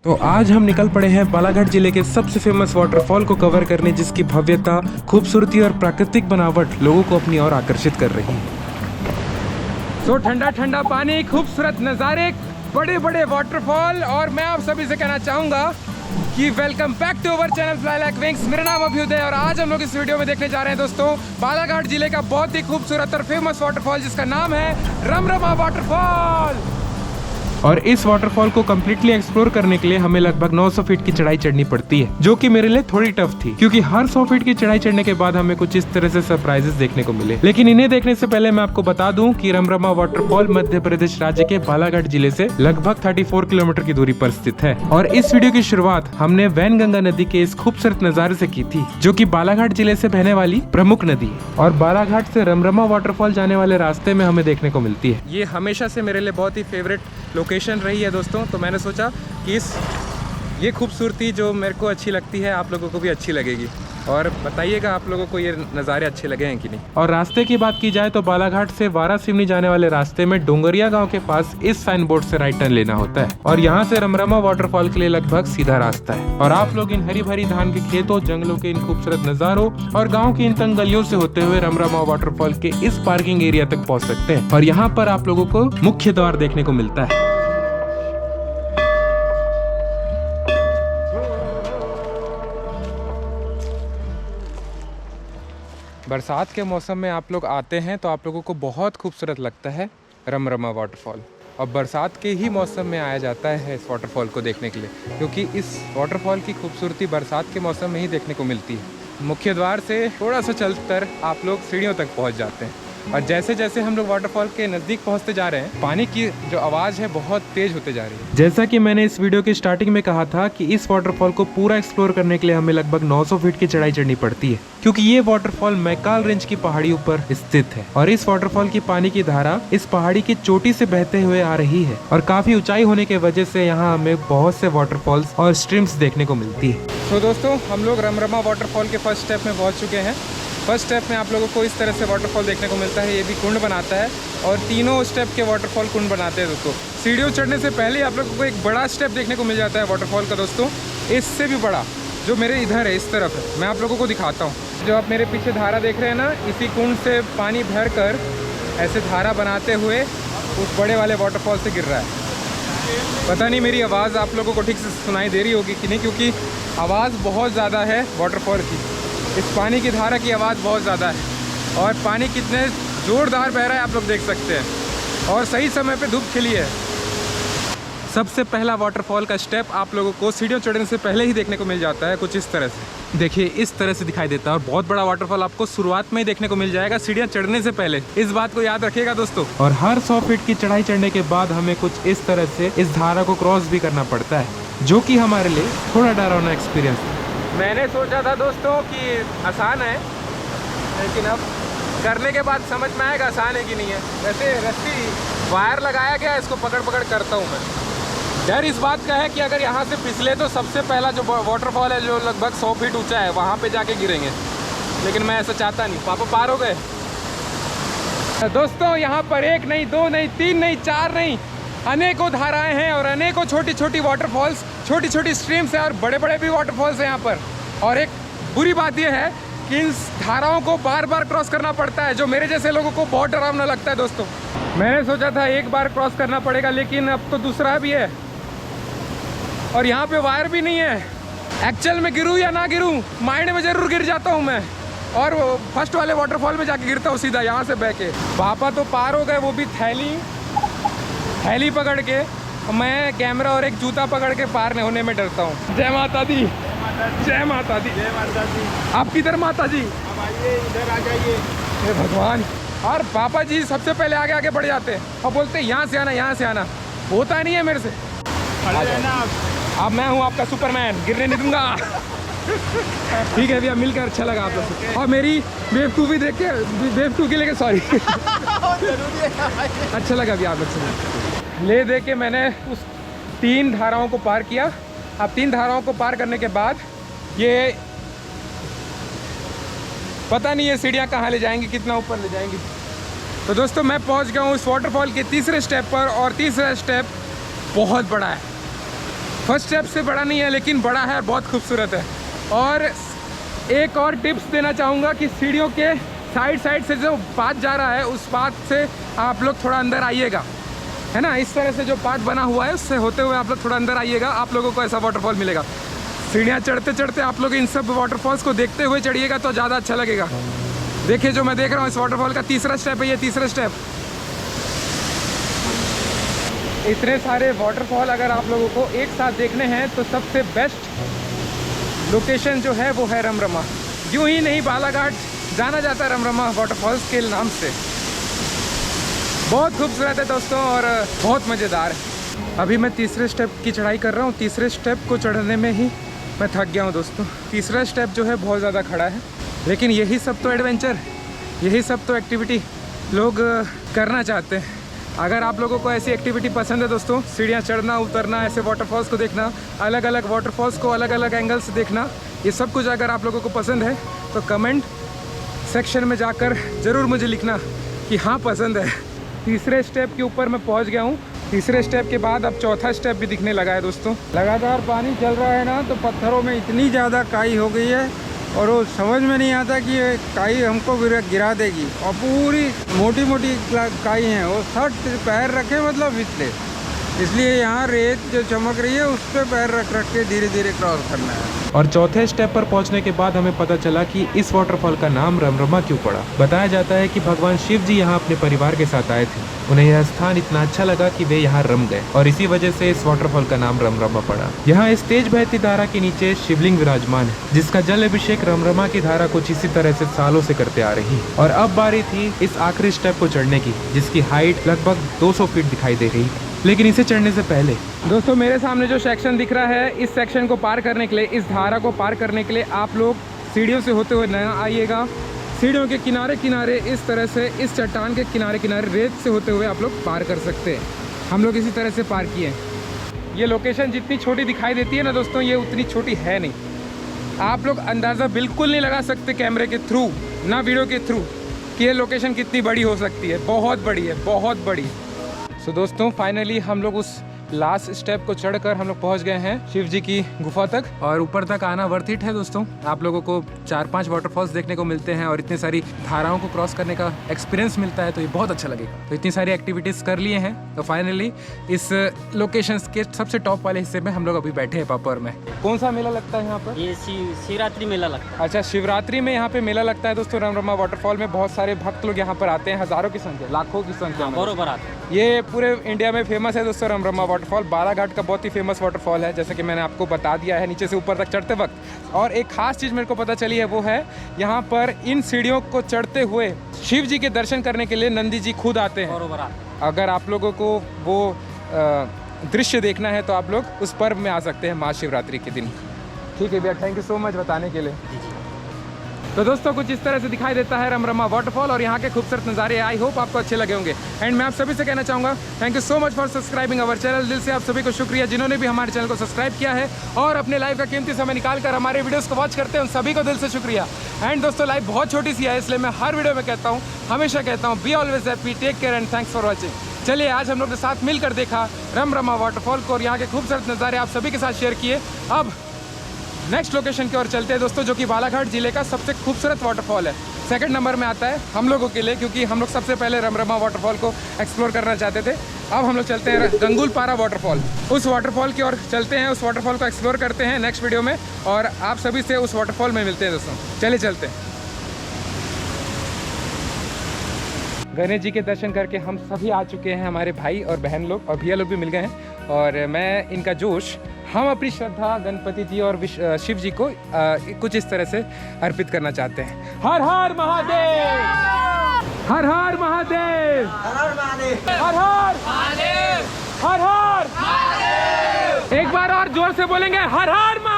तो आज हम निकल पड़े हैं बालाघाट जिले के सबसे फेमस वाटरफॉल को कवर करने, जिसकी भव्यता, खूबसूरती और प्राकृतिक बनावट लोगों को अपनी ओर आकर्षित कर रही है। तो ठंडा ठंडा पानी, खूबसूरत नज़ारे, बड़े बड़े वाटरफॉल, और मैं आप सभी से कहना चाहूँगा कि welcome back to our channel Fly Like Wings. मेरा नाम अभ्युदय और आज हम लोग इस वीडियो में देखने जा रहे हैं दोस्तों बालाघाट जिले का बहुत ही खूबसूरत और फेमस वाटरफॉल, जिसका नाम है रमरमा वाटरफॉल। और इस वाटरफॉल को कम्प्लीटली एक्सप्लोर करने के लिए हमें लगभग 900 फीट की चढ़ाई चढ़नी पड़ती है, जो कि मेरे लिए थोड़ी टफ थी, क्योंकि हर 100 फीट की चढ़ाई चढ़ने के बाद हमें कुछ इस तरह से सरप्राइजेस देखने को मिले। लेकिन इन्हें देखने से पहले मैं आपको बता दूं कि रमरमा वाटरफॉल मध्य प्रदेश राज्य के बालाघाट जिले से लगभग 34 किलोमीटर की दूरी पर स्थित है। और इस वीडियो की शुरुआत हमने वैनगंगा नदी के इस खूबसूरत नजारे से की थी, जो की बालाघाट जिले से बहने वाली प्रमुख नदी है और बालाघाट से रमरमा वाटरफॉल जाने वाले रास्ते में हमें देखने को मिलती है। ये हमेशा से मेरे लिए बहुत ही फेवरेट लोकेशन रही है दोस्तों, तो मैंने सोचा कि ये खूबसूरती जो मेरे को अच्छी लगती है आप लोगों को भी अच्छी लगेगी, और बताइएगा आप लोगों को ये नज़ारे अच्छे लगे हैं कि नहीं। और रास्ते की बात की जाए तो बालाघाट से वारासिवनी जाने वाले रास्ते में डोंगरिया गांव के पास इस साइन बोर्ड से राइट टर्न लेना होता है, और यहाँ से रमरमा वाटरफॉल के लिए लगभग सीधा रास्ता है। और आप लोग इन हरी भरी धान के खेतों, जंगलों के इन खूबसूरत नज़ारों और गाँव की इन तंग गलियों से होते हुए रमरमा वाटरफॉल के इस पार्किंग एरिया तक पहुँच सकते हैं। और यहाँ पर आप लोगों को मुख्य द्वार देखने को मिलता है। बरसात के मौसम में आप लोग आते हैं तो आप लोगों को बहुत खूबसूरत लगता है रमरमा वाटरफॉल, और बरसात के ही मौसम में आया जाता है इस वाटरफॉल को देखने के लिए, क्योंकि इस वाटरफॉल की खूबसूरती बरसात के मौसम में ही देखने को मिलती है। मुख्य द्वार से थोड़ा सा चलकर आप लोग सीढ़ियों तक पहुंच जाते हैं, और जैसे जैसे हम लोग वाटरफॉल के नज़दीक पहुंचते जा रहे हैं, पानी की जो आवाज़ है बहुत तेज होते जा रही है। जैसा कि मैंने इस वीडियो की स्टार्टिंग में कहा था कि इस वाटरफॉल को पूरा एक्सप्लोर करने के लिए हमें लगभग 900 फीट की चढ़ाई चढ़नी पड़ती है, क्योंकि ये वाटरफॉल मैकाल रेंज की पहाड़ियों पर स्थित है। और इस वाटरफॉल की पानी की धारा इस पहाड़ी की चोटी से बहते हुए आ रही है, और काफी ऊंचाई होने की वजह से यहाँ हमें बहुत से वाटरफॉल्स और स्ट्रीम्स देखने को मिलती है। तो दोस्तों हम लोग रमरमा वाटरफॉल के फर्स्ट स्टेप में पहुँच चुके हैं। फर्स्ट स्टेप में आप लोगों को इस तरह से वाटरफॉल देखने को मिलता है, ये भी कुंड बनाता है, और तीनों स्टेप के वाटरफॉल कुंड बनाते हैं दोस्तों। सीढ़ियों चढ़ने से पहले आप लोगों को एक बड़ा स्टेप देखने को मिल जाता है वाटरफॉल का दोस्तों, इससे भी बड़ा, जो मेरे इधर है इस तरफ है। मैं आप लोगों को दिखाता हूँ। जो आप मेरे पीछे धारा देख रहे हैं ना, इसी कुंड से पानी भर कर ऐसे धारा बनाते हुए उस बड़े वाले वाटरफॉल से गिर रहा है। पता नहीं मेरी आवाज़ आप लोगों को ठीक से सुनाई दे रही होगी कि नहीं, क्योंकि आवाज़ बहुत ज़्यादा है वाटरफॉल की। इस पानी की धारा की आवाज़ बहुत ज़्यादा है, और पानी कितने ज़ोरदार बह रहा है आप लोग देख सकते हैं, और सही समय पे धूप खिली है। सबसे पहला वाटरफॉल का स्टेप आप लोगों को सीढ़ियों चढ़ने से पहले ही देखने को मिल जाता है, कुछ इस तरह से। देखिए इस तरह से दिखाई देता है, और बहुत बड़ा वाटरफॉल आपको शुरुआत में ही देखने को मिल जाएगा सीढ़ियाँ चढ़ने से पहले। इस बात को याद रखिएगा दोस्तों। और हर 100 फीट की चढ़ाई चढ़ने के बाद हमें कुछ इस तरह से इस धारा को क्रॉस भी करना पड़ता है, जो कि हमारे लिए थोड़ा डरावना एक्सपीरियंस है। मैंने सोचा था दोस्तों कि आसान है, लेकिन अब करने के बाद समझ में आएगा आसान है कि नहीं है। वैसे रस्सी वायर लगाया गया, इसको पकड़ पकड़ करता हूँ मैं। डर इस बात का है कि अगर यहाँ से फिसले तो सबसे पहला जो वाटरफॉल है, जो लगभग 100 फीट ऊंचा है, वहाँ पे जाके गिरेंगे, लेकिन मैं ऐसा चाहता नहीं। पापा पार हो गए दोस्तों। यहाँ पर एक नहीं, दो नहीं, तीन नहीं, चार नहीं, अनेकों धाराएं हैं और अनेकों छोटी छोटी वाटरफॉल्स, छोटी छोटी स्ट्रीम्स हैं, और बड़े बड़े भी वाटरफॉल्स हैं यहाँ पर। और एक बुरी बात यह है कि इन धाराओं को बार बार क्रॉस करना पड़ता है, जो मेरे जैसे लोगों को बहुत डरावना लगता है दोस्तों। मैंने सोचा था एक बार क्रॉस करना पड़ेगा, लेकिन अब तो दूसरा भी है, और यहाँ पे वायर भी नहीं है। एक्चुअल में गिरूँ या ना गिरूँ, माइंड में ज़रूर गिर जाता हूँ मैं, और फर्स्ट वाले वाटरफॉल में जाके गिरता हूँ सीधा यहाँ से बह के। पापा तो पार हो गए, वो भी थैली पकड़ के। मैं कैमरा और एक जूता पकड़ के पार नहीं होने में डरता हूँ। जय माता दी, जय माता दी, जय माता दी। आप किधर माता जी? अब आइए, इधर आ जाइए। हे भगवान। और पापा जी सबसे पहले आगे आगे बढ़ जाते हैं और बोलते हैं यहाँ से आना, यहाँ से आना। होता नहीं है मेरे से। अब मैं हूँ आपका सुपरमैन, गिरने नहीं दूंगा। ठीक है भैया, मिलकर अच्छा लगा आप लोग से। और मेरी बेवकूफ़ी देख के, बेवकूफ़ी लेके सॉरी अच्छा लगा भैया आप लोग से। ले दे के मैंने उस 3 धाराओं को पार किया। अब 3 धाराओं को पार करने के बाद ये पता नहीं ये सीढ़ियाँ कहाँ ले जाएंगी, कितना ऊपर ले जाएंगी। तो दोस्तों मैं पहुँच गया हूँ इस वाटरफॉल के तीसरे स्टेप पर, और तीसरा स्टेप बहुत बड़ा है। फर्स्ट स्टेप से बड़ा नहीं है लेकिन बड़ा है, बहुत खूबसूरत है। और एक और टिप्स देना चाहूँगा कि सीढ़ियों के साइड से जो पाथ जा रहा है उस पाथ से आप लोग थोड़ा अंदर आइएगा, है ना। इस तरह से जो पाथ बना हुआ है उससे होते हुए आप लोग थोड़ा अंदर आइएगा, आप लोगों को ऐसा वाटरफॉल मिलेगा। सीढ़ियाँ चढ़ते चढ़ते आप लोग इन सब वाटरफॉल्स को देखते हुए चढ़िएगा तो ज़्यादा अच्छा लगेगा। देखिए जो मैं देख रहा हूँ इस वाटरफॉल का तीसरा स्टेप है, ये तीसरा स्टेप। इतने सारे वाटरफॉल अगर आप लोगों को एक साथ देखने हैं तो सबसे बेस्ट लोकेशन जो है वो है रमरमा। यूं ही नहीं बालाघाट जाना जाता है रमरमा वाटरफॉल्स के नाम से। बहुत खूबसूरत है दोस्तों और बहुत मज़ेदार है। अभी मैं तीसरे स्टेप की चढ़ाई कर रहा हूँ। तीसरे स्टेप को चढ़ने में ही मैं थक गया हूँ दोस्तों। तीसरा स्टेप जो है बहुत ज़्यादा खड़ा है, लेकिन यही सब तो एडवेंचर, यही सब तो एक्टिविटी लोग करना चाहते हैं। अगर आप लोगों को ऐसी एक्टिविटी पसंद है दोस्तों, सीढ़ियाँ चढ़ना उतरना, ऐसे वाटरफॉल्स को देखना, अलग अलग वाटरफॉल्स को अलग अलग एंगल से देखना, ये सब कुछ अगर आप लोगों को पसंद है तो कमेंट सेक्शन में जाकर ज़रूर मुझे लिखना कि हाँ पसंद है। तीसरे स्टेप के ऊपर मैं पहुँच गया हूँ। तीसरे स्टेप के बाद अब चौथा स्टेप भी दिखने लगा है दोस्तों। लगातार पानी चल रहा है ना, तो पत्थरों में इतनी ज़्यादा काई हो गई है और वो समझ में नहीं आता कि ये काई हमको गिरा देगी। और पूरी मोटी मोटी काई हैं, वो 60 पैर रखे मतलब फिसले, इसलिए यहाँ रेत जो चमक रही है उस पर पैर रख के धीरे धीरे क्रॉस करना है। और चौथे स्टेप पर पहुंचने के बाद हमें पता चला कि इस वाटरफॉल का नाम रमरमा क्यों पड़ा। बताया जाता है कि भगवान शिव जी यहाँ अपने परिवार के साथ आए थे, उन्हें यह स्थान इतना अच्छा लगा कि वे यहाँ रम गए और इसी वजह से इस वाटरफॉल का नाम रमरमा पड़ा। यहाँ इस तेज बहती धारा के नीचे शिवलिंग विराजमान है, जिसका जल अभिषेक रमरमा की धारा कुछ इसी तरह से सालों से करते आ रही है। और अब बारी थी इस आखिरी स्टेप को चढ़ने की, जिसकी हाइट लगभग 200 फीट दिखाई दे रही है। लेकिन इसे चढ़ने से पहले दोस्तों मेरे सामने जो सेक्शन दिख रहा है, इस सेक्शन को पार करने के लिए, इस धारा को पार करने के लिए आप लोग सीढ़ियों से होते हुए न आइएगा। सीढ़ियों के किनारे किनारे इस तरह से, इस चट्टान के किनारे किनारे रेत से होते हुए आप लोग पार कर सकते हैं। हम लोग इसी तरह से पार किए। ये लोकेशन जितनी छोटी दिखाई देती है ना दोस्तों, ये उतनी छोटी है नहीं। आप लोग अंदाज़ा बिल्कुल नहीं लगा सकते कैमरे के थ्रू, ना वीडियो के थ्रू, कि ये लोकेशन कितनी बड़ी हो सकती है। बहुत बड़ी है, बहुत बड़ी। तो दोस्तों फाइनली हम लोग उस लास्ट स्टेप को चढ़कर हम लोग पहुंच गए हैं शिव जी की गुफा तक। और ऊपर तक आना वर्थ इट है दोस्तों। आप लोगों को 4-5 वाटरफॉल्स देखने को मिलते हैं और इतनी सारी धाराओं को क्रॉस करने का एक्सपीरियंस मिलता है, तो ये बहुत अच्छा लगेगा। तो इतनी सारी एक्टिविटीज़ कर लिए हैं, तो फाइनली इस लोकेशन के सबसे टॉप वाले हिस्से में हम लोग अभी बैठे हैं पापड़ में। कौन सा मेला लगता है यहाँ पर? ये शिवरात्रि मेला लगता है। अच्छा, शिवरात्रि में यहाँ पे मेला लगता है दोस्तों। रमरमा वाटरफॉल में बहुत सारे भक्त लोग यहाँ पर आते हैं, हज़ारों की संख्या, लाखों की संख्या में बरोबर आते हैं। ये पूरे इंडिया में फेमस है दोस्तों रमरमा वाटरफॉल। बालाघाट का बहुत ही फेमस वाटरफॉल है, जैसे कि मैंने आपको बता दिया है नीचे से ऊपर तक चढ़ते वक्त। और एक खास चीज़ मेरे को पता चली है, वो है यहाँ पर इन सीढ़ियों को चढ़ते हुए शिव जी के दर्शन करने के लिए नंदी जी खुद आते हैं। बरोबर आते हैं। अगर आप लोगों को वो दृश्य देखना है तो आप लोग उस पर्व में आ सकते हैं महाशिवरात्रि के दिन। ठीक है भैया, थैंक यू सो मच बताने के लिए। तो दोस्तों कुछ इस तरह से दिखाई देता है रमरमा वाटरफॉल और यहाँ के खूबसूरत नज़ारे। आई होप आपको अच्छे लगे होंगे। एंड मैं आप सभी से कहना चाहूँगा, thank you so much for subscribing our channel. दिल से आप सभी को शुक्रिया जिन्होंने भी हमारे चैनल को सब्सक्राइब किया है और अपने लाइव का कीमती समय निकाल कर हमारे वीडियोज़ को वॉच करते हैं, उन सभी को दिल से शुक्रिया। एंड दोस्तों लाइव बहुत छोटी सी है, इसलिए मैं हर वीडियो में कहता हूँ, हमेशा कहता हूँ, be always happy, take care and thanks for watching. चलिए आज हम लोग के साथ मिलकर देखा रमरमा वाटरफॉल को और यहाँ के खूबसूरत नज़ारे आप सभी के साथ शेयर किए। अब नेक्स्ट लोकेशन की ओर चलते हैं दोस्तों, जो कि बालाघाट जिले का सबसे खूबसूरत वाटरफॉल है। सेकंड नंबर में आता है हम लोगों के लिए, क्योंकि हम लोग सबसे पहले रमरमा वाटरफॉल को एक्सप्लोर करना चाहते थे। अब हम लोग चलते हैं गंगुलपारा वाटरफॉल। उस वाटरफॉल की ओर चलते हैं, उस वाटरफॉल को एक्सप्लोर करते हैं नेक्स्ट वीडियो में, और आप सभी से उस वाटरफॉल में मिलते हैं दोस्तों। चलिए चलते हैं। गणेश जी के दर्शन करके हम सभी आ चुके हैं, हमारे भाई और बहन लोग और भैया लोग भी मिल गए हैं। और मैं इनका जोश, हम अपनी श्रद्धा गणपति जी और शिव जी को कुछ इस तरह से अर्पित करना चाहते हैं। हर हर महादेव, हर हर महादेव, हर हर महादेव, हर हर महादेव, हर हर महादेव। एक बार और जोर से बोलेंगे, हर हर महादेव।